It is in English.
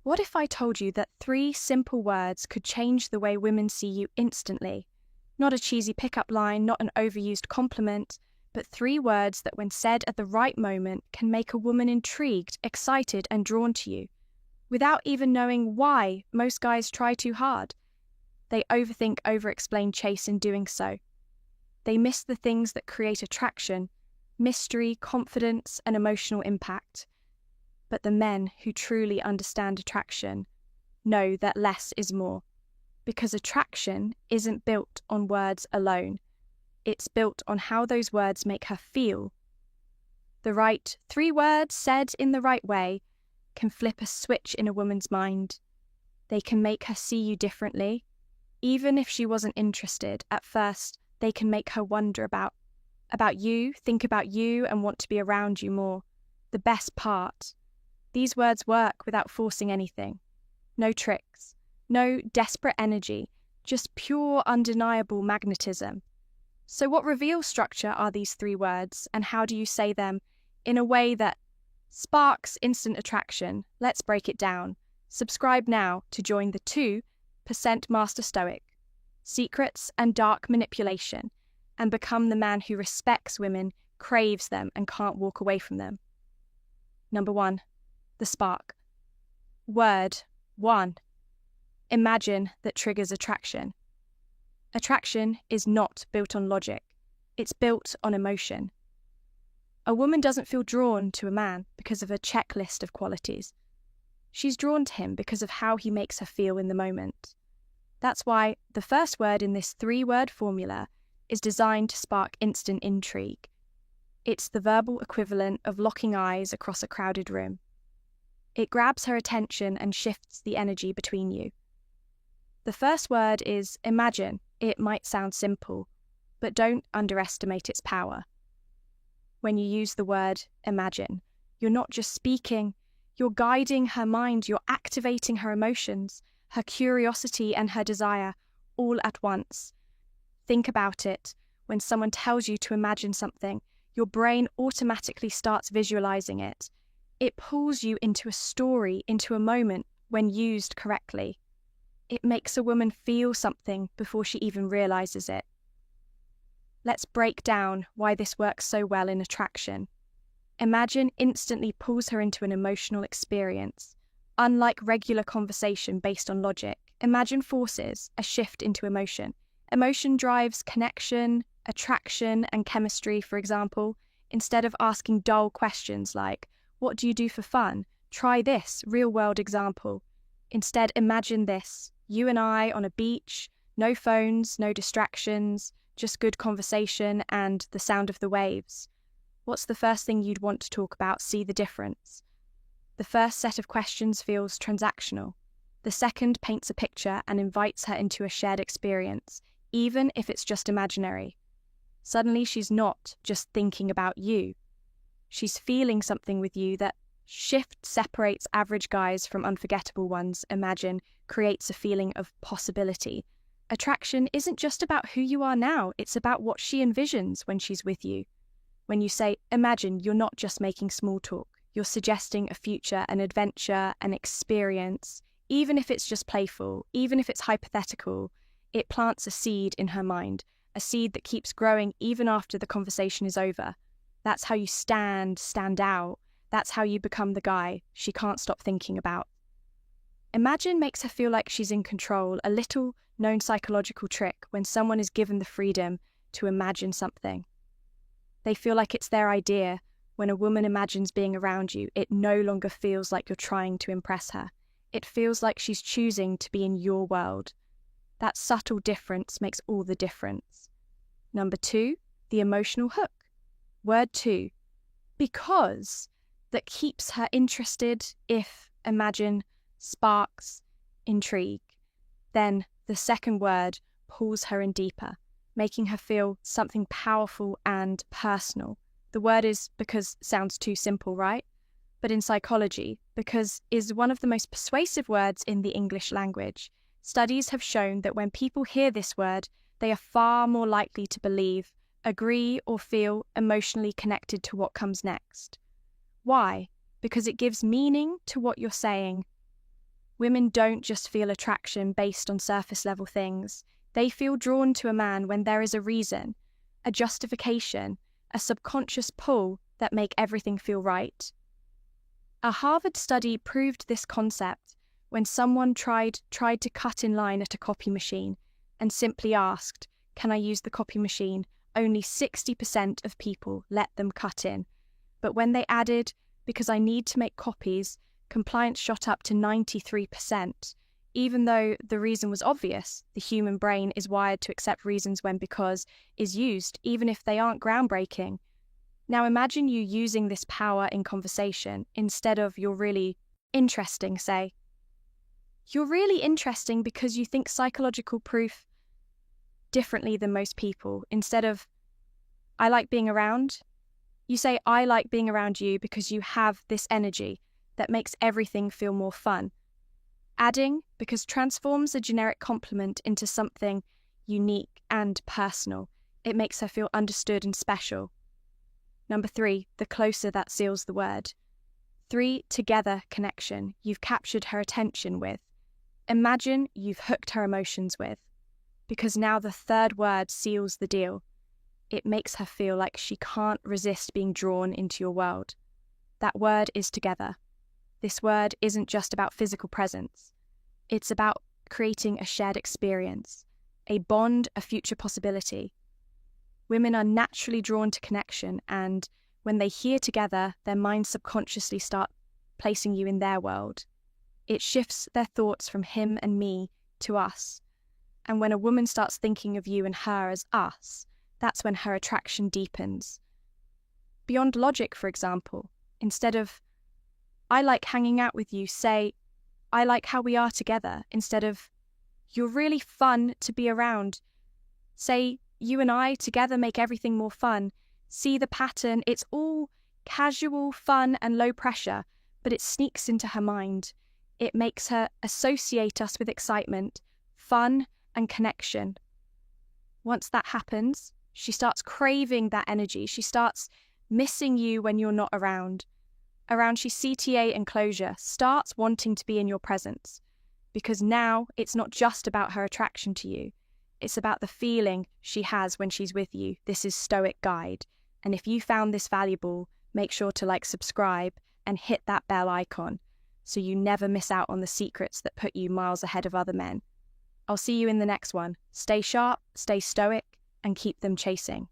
What if I told you that 3 simple words could change the way women see you instantly? Not a cheesy pickup line, not an overused compliment, but 3 words that, when said at the right moment, can make a woman intrigued, excited, and drawn to you. Without even knowing why, most guys try too hard. They overthink, overexplain, chase in doing so. They miss the things that create attraction, mystery, confidence, and emotional impact. But the men who truly understand attraction know that less is more, because attraction isn't built on words alone. It's built on how those words make her feel. The right 3 words said in the right way can flip a switch in a woman's mind. They can make her see you differently. Even if she wasn't interested at first, they can make her wonder about you, think about you, and want to be around you more. The best part: these words work without forcing anything. No tricks, no desperate energy, just pure, undeniable magnetism. So what reveal structure are these 3 words, and how do you say them in a way that sparks instant attraction? Let's break it down. Subscribe now to join the 2% Master Stoic, Secrets and Dark Manipulation, and become the man who respects women, craves them, and can't walk away from them. Number 1. The spark. Word 1. Imagine that triggers attraction. Attraction is not built on logic. It's built on emotion. A woman doesn't feel drawn to a man because of a checklist of qualities. She's drawn to him because of how he makes her feel in the moment. That's why the first word in this 3-word formula is designed to spark instant intrigue. It's the verbal equivalent of locking eyes across a crowded room. It grabs her attention and shifts the energy between you. The first word is imagine. It might sound simple, but don't underestimate its power. When you use the word imagine, you're not just speaking, you're guiding her mind, you're activating her emotions, her curiosity and her desire, all at once. Think about it. When someone tells you to imagine something, your brain automatically starts visualizing it. It pulls you into a story, into a moment when used correctly. It makes a woman feel something before she even realizes it. Let's break down why this works so well in attraction. Imagine instantly pulls her into an emotional experience. Unlike regular conversation based on logic, imagine forces a shift into emotion. Emotion drives connection, attraction, and chemistry, for example. Instead of asking dull questions like, what do you do for fun? Try this real-world example. Instead, imagine this: you and I on a beach, no phones, no distractions, just good conversation and the sound of the waves. What's the first thing you'd want to talk about? See the difference. The first set of questions feels transactional. The second paints a picture and invites her into a shared experience, even if it's just imaginary. Suddenly she's not just thinking about you. She's feeling something with you. That shift separates average guys from unforgettable ones. Imagine creates a feeling of possibility. Attraction isn't just about who you are now, it's about what she envisions when she's with you. When you say imagine, you're not just making small talk. You're suggesting a future, an adventure, an experience. Even if it's just playful, even if it's hypothetical, it plants a seed in her mind, a seed that keeps growing even after the conversation is over. That's how you stand out. That's how you become the guy she can't stop thinking about. Imagine makes her feel like she's in control, a little known psychological trick when someone is given the freedom to imagine something. They feel like it's their idea. When a woman imagines being around you, it no longer feels like you're trying to impress her. It feels like she's choosing to be in your world. That subtle difference makes all the difference. Number 2, the emotional hook. Word 2, because, that keeps her interested. If imagine sparks intrigue, then the second word pulls her in deeper, making her feel something powerful and personal. The word is because sounds too simple, right? But in psychology, because is one of the most persuasive words in the English language. Studies have shown that when people hear this word, they are far more likely to believe, agree, or feel emotionally connected to what comes next. Why? Because it gives meaning to what you're saying. Women don't just feel attraction based on surface level things. They feel drawn to a man when there is a reason, a justification, a subconscious pull that make everything feel right. A Harvard study proved this concept when someone tried to cut in line at a copy machine and simply asked, "Can I use the copy machine?" Only 60% of people let them cut in. But when they added, "Because I need to make copies," compliance shot up to 93%. Even though the reason was obvious, the human brain is wired to accept reasons when "because" is used, even if they aren't groundbreaking. Now imagine you using this power in conversation instead of "you're really interesting," say. "You're really interesting because you think psychological proof differently than most people." Instead of "I like being around," you say, "I like being around you because you have this energy that makes everything feel more fun." Adding "because" transforms a generic compliment into something unique and personal. It makes her feel understood and special. Number 3, the closer that seals the word. 3, together connection. You've captured her attention with. Imagine you've hooked her emotions with. Because now the third word seals the deal. It makes her feel like she can't resist being drawn into your world. That word is together. This word isn't just about physical presence. It's about creating a shared experience, a bond, a future possibility. Women are naturally drawn to connection, and when they hear together, their minds subconsciously start placing you in their world. It shifts their thoughts from him and me to us. And when a woman starts thinking of you and her as us, that's when her attraction deepens. Beyond logic, for example, instead of "I like hanging out with you," say, "I like how we are together." Instead of "You're really fun to be around," say, "You and I together make everything more fun." See the pattern. It's all casual, fun, and low pressure, but it sneaks into her mind. It makes her associate us with excitement, fun, and connection. Once that happens, she starts craving that energy. She starts missing you when you're not around. She's CTA and closure, starts wanting to be in your presence. Because now it's not just about her attraction to you. It's about the feeling she has when she's with you. This is Stoic Guide. And if you found this valuable, make sure to subscribe, and hit that bell icon so you never miss out on the secrets that put you miles ahead of other men. I'll see you in the next one. Stay sharp, stay stoic, and keep them chasing.